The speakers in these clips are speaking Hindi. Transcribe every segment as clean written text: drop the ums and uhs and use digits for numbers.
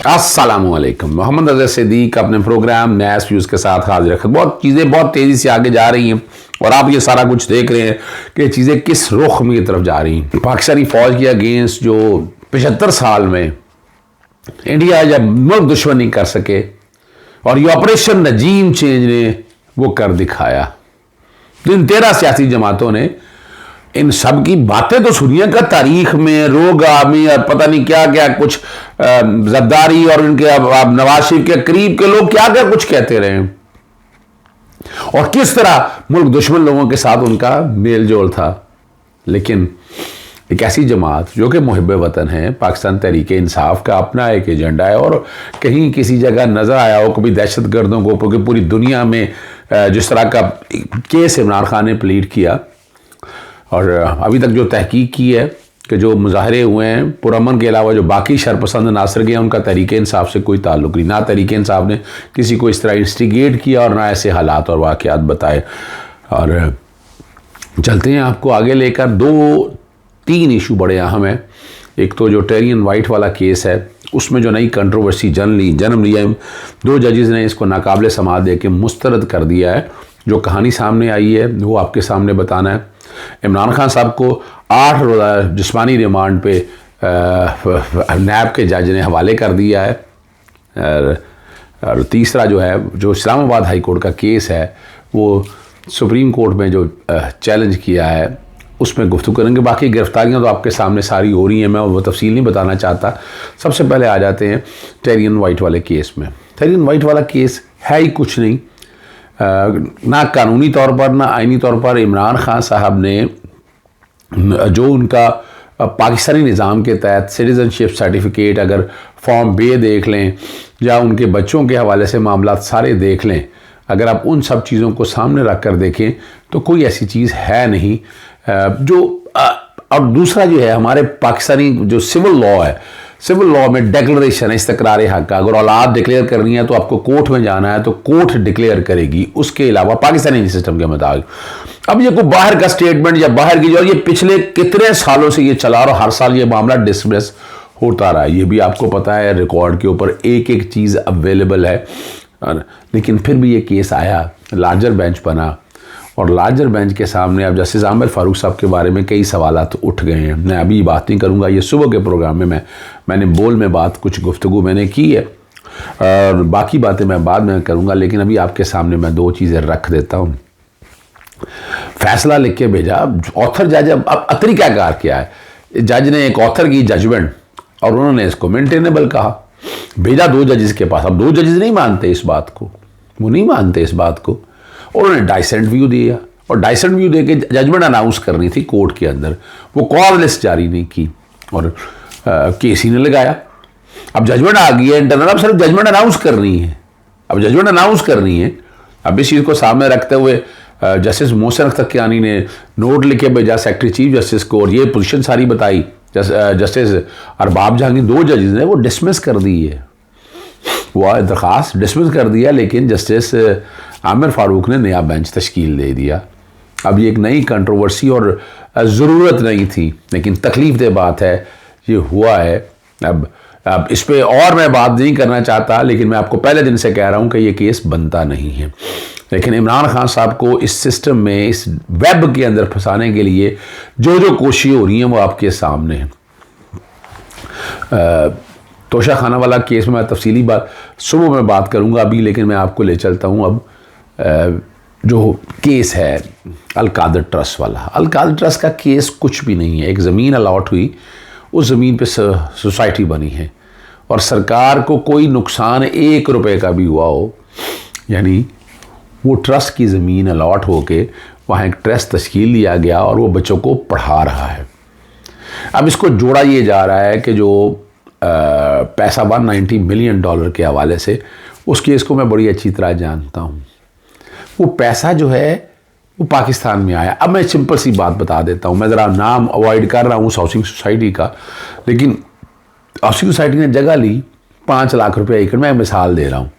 अस्सलामुअलैकुम। मोहम्मद अज़हर सिद्दीक अपने प्रोग्राम नैस व्यूज़ के साथ हाजिर रखें। बहुत चीज़ें बहुत तेज़ी से आगे जा रही हैं और आप ये सारा कुछ देख रहे हैं कि चीज़ें किस रुख में की तरफ जा रही हैं। पाकिस्तानी फ़ौज के अगेंस्ट जो 75 साल में इंडिया जब मुल्क दुश्मनी कर सके और ये ऑपरेशन नजीम चेंज ने वो कर दिखाया। तो इन 13 सियासी जमातों ने इन सब की बातें तो सुनिए का तारीख में रोगा में और पता नहीं क्या क्या कुछ जद्दारी और इनके अब नवाज शरीफ के करीब के लोग क्या क्या कुछ कहते रहे और किस तरह मुल्क दुश्मन लोगों के साथ उनका मेल जोल था। लेकिन एक ऐसी जमात जो कि मुहिब्बे वतन है, पाकिस्तान तहरीक इंसाफ का अपना एक एजेंडा है और कहीं किसी जगह नजर आया हो कभी दहशत गर्दों को क्योंकि पूरी दुनिया में जिस तरह का केस इमरान खान ने प्लीड किया और अभी तक जो तहकीक की है कि जो मुजाहरे हुए हैं पुरअमन के अलावा जो बाकी शरपसंद नासर गए उनका तहरीक इंसाफ से कोई ताल्लुक नहीं। ना तहरीक इंसाफ ने किसी को इस तरह इंस्टिगेट किया और ना ऐसे हालात और वाक़यात बताए। और चलते हैं आपको आगे लेकर। 2-3 इशू बड़े अहम हैं। एक तो जो टेरियन वाइट वाला केस है उसमें जो नई कंट्रोवर्सी जन्म लिया है, 2 जजेस ने इसको नाकाबिल समाअत दे के मुस्तरद कर दिया है। जो कहानी सामने आई है वो आपके सामने बताना है। इमरान खान साहब को 8 रोज़ा जिस्मानी रिमांड पे नैब के जज ने हवाले कर दिया है। और तीसरा जो है जो इस्लामाबाद हाई कोर्ट का केस है वो सुप्रीम कोर्ट में जो चैलेंज किया है उसमें गुफ्तगू करेंगे। बाकी गिरफ्तारियां तो आपके सामने सारी हो रही हैं, मैं वो तफसील नहीं बताना चाहता। सबसे पहले आ जाते हैं टेरियन वाइट वाले केस में। टेरियन वाइट वाला केस है ही कुछ नहीं, ना कानूनी तौर पर ना आइनी तौर पर। इमरान खान साहब ने जो उनका पाकिस्तानी निज़ाम के तहत सिटीज़नशिप सर्टिफिकेट अगर फॉर्म बे देख लें या उनके बच्चों के हवाले से मामला सारे देख लें, अगर आप उन सब चीज़ों को सामने रख कर देखें तो कोई ऐसी चीज़ है नहीं जो। और दूसरा जो है हमारे पाकिस्तानी जो सिविल लॉ है, सिविल लॉ में डिक्लेरेशन है इस्तक़रार हक़ का। अगर औलाद डिक्लेयर करनी है तो आपको कोर्ट में जाना है तो कोर्ट डिक्लेयर करेगी, उसके अलावा पाकिस्तानी सिस्टम के मुताबिक। अब ये कोई बाहर का स्टेटमेंट या बाहर की जो ये पिछले कितने सालों से ये चला और हर साल ये मामला डिसमिस होता रहा है, ये भी आपको पता है। रिकॉर्ड के ऊपर एक एक चीज़ अवेलेबल है। लेकिन फिर भी ये केस आया, लार्जर बेंच बना और लार्जर बेंच के सामने अब जस्टिस आमिर फारूक साहब के बारे में कई सवालात उठ गए हैं। मैं अभी बात नहीं करूंगा, ये सुबह के प्रोग्राम में मैंने बोल में बात कुछ गुफ्तगू मैंने की है और बाकी बातें मैं बाद में करूंगा। लेकिन अभी आपके सामने मैं 2 चीज़ें रख देता हूँ। फैसला लिख के भेजा ऑथर जज। अब तरीक़ाकार क्या है, जज ने एक ऑथर की जजमेंट और उन्होंने इसको मेंटेनेबल कहा, भेजा 2 जजेस के पास। अब 2 जजेस नहीं मानते इस बात को, वो नहीं मानते इस बात को। उन्होंने डाइसेंट व्यू दिया और डाइसेंट व्यू दे के जजमेंट अनाउंस करनी थी कोर्ट के अंदर, वो कॉज लिस्ट जारी नहीं की और केस ही ने लगाया। अब जजमेंट आ गई है इंटरनल, अब सिर्फ जजमेंट अनाउंस करनी है। अब जजमेंट अनाउंस करनी है। अब इस चीज़ को सामने रखते हुए जस्टिस मोहसिन अख्तरकियानी ने नोट लिखे भेजा सेक्रेटरी चीफ जस्टिस को और ये पोजीशन सारी बताई। जस्टिस अरबाब जहांगीर 2 जजेस ने वो डिसमिस कर दी है, वो दरख्वास्त डिसमिस कर दिया। लेकिन जस्टिस आमिर फारूक ने नया बेंच तश्कील दे दिया। अब ये एक नई कंट्रोवर्सी और ज़रूरत नहीं थी, लेकिन तकलीफ दे बात है ये हुआ है। अब इस पर और मैं बात नहीं करना चाहता, लेकिन मैं आपको पहले दिन से कह रहा हूँ कि ये केस बनता नहीं है। लेकिन इमरान खान साहब को इस सिस्टम में, इस वेब के अंदर फंसाने के लिए जो जो कोशिशें हो रही हैं वो आपके सामने हैं। तोशा खाना वाला केस में मैं तफसीली बात सुबह में बात करूंगा अभी, लेकिन मैं आपको ले चलता हूं अब जो केस है अल-कादर ट्रस्ट वाला। अल-कादर ट्रस्ट का केस कुछ भी नहीं है। एक ज़मीन अलॉट हुई, उस ज़मीन पे सोसाइटी बनी है और सरकार को कोई नुकसान 1 रुपए का भी हुआ हो, यानी वो ट्रस्ट की ज़मीन अलॉट होके वहाँ एक ट्रस्ट तश्कील दिया गया और वो बच्चों को पढ़ा रहा है। अब इसको जोड़ा ये जा रहा है कि जो पैसा $190 मिलियन के हवाले से, उस केस को मैं बड़ी अच्छी तरह जानता हूँ। वो पैसा जो है वो पाकिस्तान में आया। अब मैं सिंपल सी बात बता देता हूँ, मैं ज़रा नाम अवॉइड कर रहा हूँ उस हाउसिंग सोसाइटी का, लेकिन हाउसिंग सोसाइटी ने जगह ली 5 लाख रुपये एकड़। मैं मिसाल दे रहा हूँ।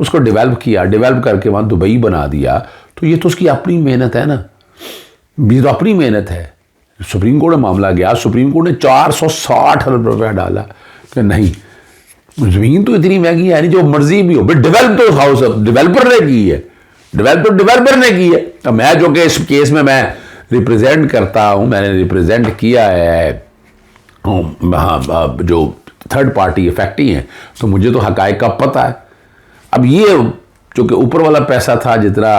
उसको डेवलप किया, डेवलप करके वहाँ दुबई बना दिया, तो ये तो उसकी अपनी मेहनत है ना, ये तो अपनी मेहनत है। सुप्रीम कोर्ट में मामला गया, सुप्रीम कोर्ट ने 460 अरब रुपया डाला कि नहीं ज़मीन तो इतनी महंगी है नहीं, जो मर्जी भी हो, बट डेवलप तो हाउस डेवलपर ने की है, डेवलप तो डेवलपर ने की है। अब मैं जो कि इस केस में मैं रिप्रेजेंट करता हूँ, मैंने रिप्रेजेंट किया है जो थर्ड पार्टी इफेक्टी हैं, तो मुझे तो हकायक का पता है। अब ये जो कि ऊपर वाला पैसा था, जितना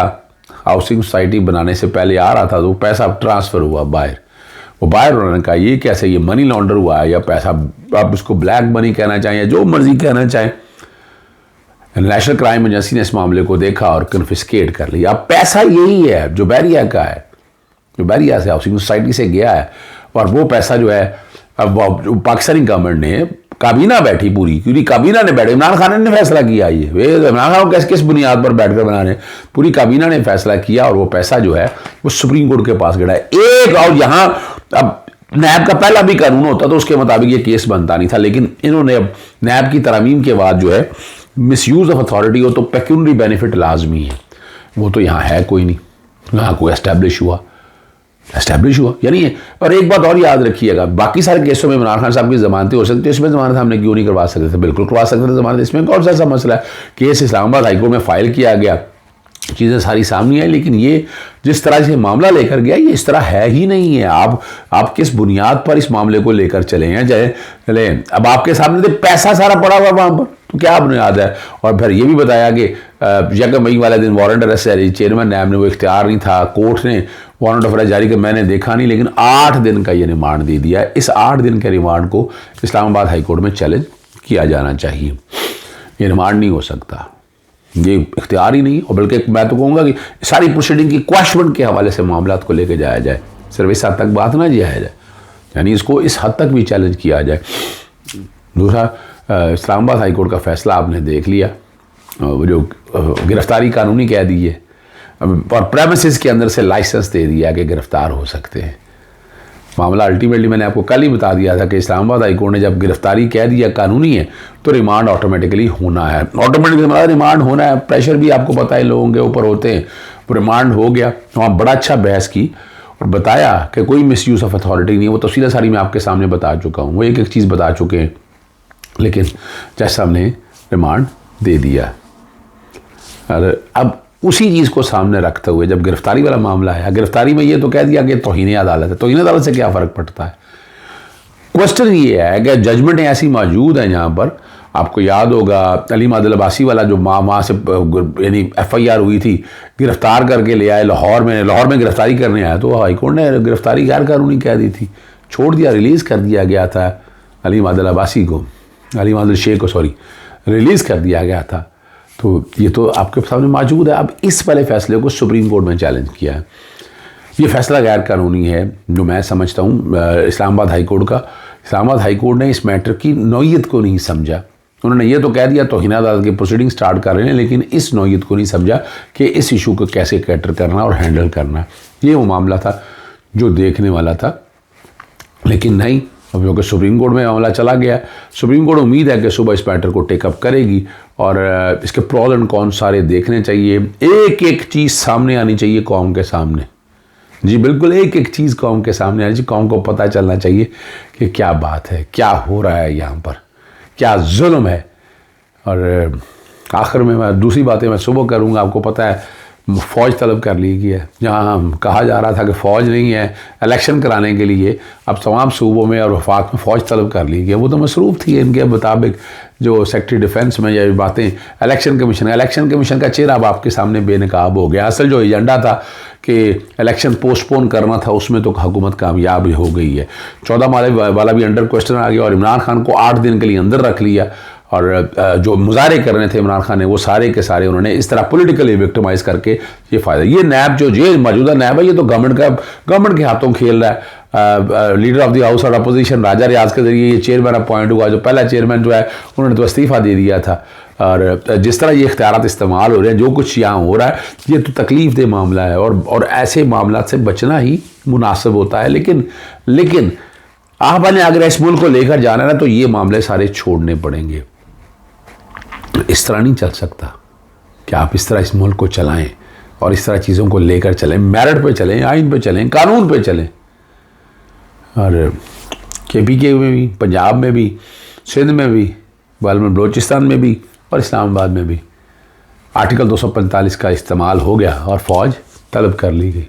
हाउसिंग सोसाइटी बनाने से पहले आ रहा था, तो वो पैसा ट्रांसफ़र हुआ बाहर। वो बाहर उन्होंने कहा ये कैसे, ये मनी लॉन्डर हुआ है, या पैसा आप इसको ब्लैक मनी कहना चाहें या जो मर्जी कहना चाहें। नेशनल क्राइम एजेंसी ने इस मामले को देखा और कन्फिस्केट कर लिया। अब पैसा यही है जो बैरिया का है, जो बैरिया से हाउसिंग सोसाइटी से गया है, और वो पैसा जो है अब पाकिस्तानी गवर्नमेंट ने, काबीना बैठी पूरी, क्योंकि काबीना ने बैठे, इमरान खान ने फैसला किया, ये इमरान खान को किस बुनियाद पर बैठकर बना रहे, पूरी काबीना ने फैसला किया, और वो पैसा जो है वो सुप्रीम कोर्ट के पास गया है एक। और यहाँ अब नैब का पहला भी कानून होता तो उसके मुताबिक ये केस बनता नहीं था, लेकिन इन्होंने अब नैब की तरमीम के बाद जो है मिसयूज ऑफ अथॉरिटी हो तो पेक्यूनरी बेनिफिट लाजमी है, वो तो यहाँ है कोई नहीं, यहाँ कोई एस्टेब्लिश हुआ यानी। और एक बात और याद रखिएगा, बाकी सारे केसों में इमरान खान साहब की जमानतें हो सकती है, इसमें जमानत हमने क्यों नहीं करवा सकते थे? बिल्कुल करवा सकते थे जमानत, इसमें कौन सा ऐसा मसला है? केस इस्लामाबाद हाईकोर्ट में फाइल किया गया, चीज़ें सारी सामने आई, लेकिन ये जिस तरह से मामला लेकर गया ये इस तरह है ही नहीं है। आप किस बुनियाद पर इस मामले को लेकर चले हैं? चले अब आपके सामने तो पैसा सारा पड़ा हुआ वहाँ पर, तो क्या बुनियाद है? और फिर ये भी बताया कि 1 मई वाले दिन वारंट अरेस्ट जारी, चेयरमैन नैब ने वो इख्तियार नहीं था, कोर्ट ने वारंट ऑफ अरेस्ट जारी कर, मैंने देखा नहीं, लेकिन 8 दिन का ये रिमांड दे दिया। इस 8 दिन के रिमांड को इस्लामाबाद हाईकोर्ट में चैलेंज किया जाना चाहिए। ये रिमांड नहीं हो सकता, ये इख्तियार ही नहीं। और बल्कि मैं तो कहूँगा कि सारी प्रोसीडिंग की क्वैश्चन के हवाले से मामला को लेकर जाया जाए, सिर्फ इस हद तक बात ना जाया जाए, यानी इसको इस हद तक भी चैलेंज किया जाए। दूसरा, इस्लामाबाद हाईकोर्ट का फैसला आपने देख लिया, जो गिरफ्तारी कानूनी कह दी है, और प्रेमिसेस के अंदर से लाइसेंस दे दिया कि गिरफ्तार हो सकते हैं। मामला अल्टीमेटली मैंने आपको कल ही बता दिया था कि इस्लामाबाद हाईकोर्ट ने जब गिरफ्तारी कह दिया कानूनी है तो रिमांड ऑटोमेटिकली होना है। ऑटोमेटिकली रिमांड होना है, प्रेशर भी आपको पता है लोगों के ऊपर होते हैं। वो रिमांड हो गया, वहाँ बड़ा अच्छा बहस की और बताया कि कोई मिसयूज़ ऑफ अथॉरिटी नहीं है। वो तफसीलें सारी मैं आपके सामने बता चुका हूँ, वो एक एक चीज़ बता चुके हैं, लेकिन जज साहब ने रिमांड दे दिया। और अब उसी चीज़ को सामने रखते हुए जब गिरफ्तारी वाला मामला है, गिरफ्तारी में ये तो कह दिया कि तौहीन अदालत है, तौहीन अदालत से क्या फ़र्क पड़ता है? क्वेश्चन ये है कि जजमेंटें ऐसी मौजूद हैं यहाँ पर, आपको याद होगा अलीम आदिल अब्बासी वाला जो वहाँ से यानी FIR हुई थी, गिरफ्तार करके ले आए लाहौर में गिरफ्तारी करने आया, तो हाईकोर्ट ने गिरफ्तारी गैर कानूनी कह दी थी, छोड़ दिया, रिलीज़ कर दिया गया था अलीम आदिल अब्बासी को, अलीम आदिल शेख को सॉरी, रिलीज़ कर दिया गया था। तो ये तो आपके सामने मौजूद है। अब इस वाले फैसले को सुप्रीम कोर्ट में चैलेंज किया है। ये फैसला गैर कानूनी है जो मैं समझता हूँ इस्लामाबाद हाईकोर्ट का। इस्लामाबाद हाईकोर्ट ने इस मैटर की नौयत को नहीं समझा। उन्होंने ये तो कह दिया तौहीन अदालत की प्रोसीडिंग स्टार्ट कर रहे हैं, लेकिन इस नौयत को नहीं समझा कि इस इशू को कैसे कैटर करना और हैंडल करना। ये वो मामला था जो देखने वाला था, लेकिन नहीं, अब जो कि सुप्रीम कोर्ट में मामला चला गया। सुप्रीम कोर्ट उम्मीद है कि सुबह इस मैटर को टेकअप करेगी और इसके प्रोज एंड कॉन्स सारे देखने चाहिए, एक एक चीज़ सामने आनी चाहिए कौम के सामने। जी बिल्कुल, एक एक चीज़ कौम के सामने आनी चाहिए, कौम को पता चलना चाहिए कि क्या बात है, क्या हो रहा है यहाँ पर, क्या जुल्म है। और आखिर में मैं दूसरी बातें मैं सुबह करूँगा। आपको पता है फ़ौज तलब कर ली गई है, जहाँ कहा जा रहा था कि फ़ौज नहीं है इलेक्शन कराने के लिए, अब तमाम सूबों में और वफाक में फ़ौज तलब कर ली गई। वो तो मसरूफ़ थी इनके मुताबिक, जो सेक्रेटरी डिफेंस में ये बातें, इलेक्शन कमीशन का चेहरा अब आपके सामने बेनकाब हो गया। असल जो एजेंडा था कि इलेक्शन पोस्टपोन करना था, उसमें तो हुकूमत कामयाब हो गई है। 14 माले वाला भी अंडर क्वेश्चन आ गया और इमरान खान को 8 दिन के लिए अंदर रख लिया। और जो मुजाहरे करने थे इमरान खान ने, वो सारे के सारे उन्होंने इस तरह पॉलिटिकली विक्टिमाइज़ करके ये फ़ायदा। ये नैब जो मौजूदा नैब है, ये तो गवर्नमेंट के हाथों खेल रहा है। लीडर ऑफ द हाउस और अपोजिशन राजा रियाज के जरिए ये चेयरमैन अपॉइंट हुआ। जो पहला चेयरमैन जो है उन्होंने तो इस्तीफ़ा दे दिया था। और जिस तरह ये इख्तियारात इस्तेमाल हो रहे हैं, जो कुछ यहाँ हो रहा है, ये तो तकलीफ दे मामला है और ऐसे मामला से बचना ही मुनासिब होता है। लेकिन आपने अगर इस मुल्क को लेकर जाना है ना, तो ये मामले सारे छोड़ने पड़ेंगे। इस तरह नहीं चल सकता कि आप इस तरह इस मुल्क को चलाएं और इस तरह चीज़ों को लेकर चलें, मेरिट पे चलें, आइन पे चलें, कानून पे चलें। और KPK में भी, पंजाब में भी, सिंध में भी, बलूचिस्तान में भी और इस्लामाबाद में भी आर्टिकल 245 का इस्तेमाल हो गया और फ़ौज तलब कर ली गई।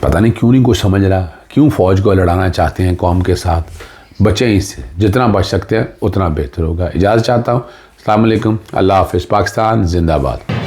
पता नहीं क्यों नहीं कुछ समझ रहा, क्यों फ़ौज को लड़ाना चाहते हैं कौम के साथ। बचें इससे, जितना बच सकते हैं उतना बेहतर होगा। इजाज़त चाहता हूँ। अस्सलाम वालेकुम, अल्लाह हाफ़िज़। पाकिस्तान जिंदाबाद।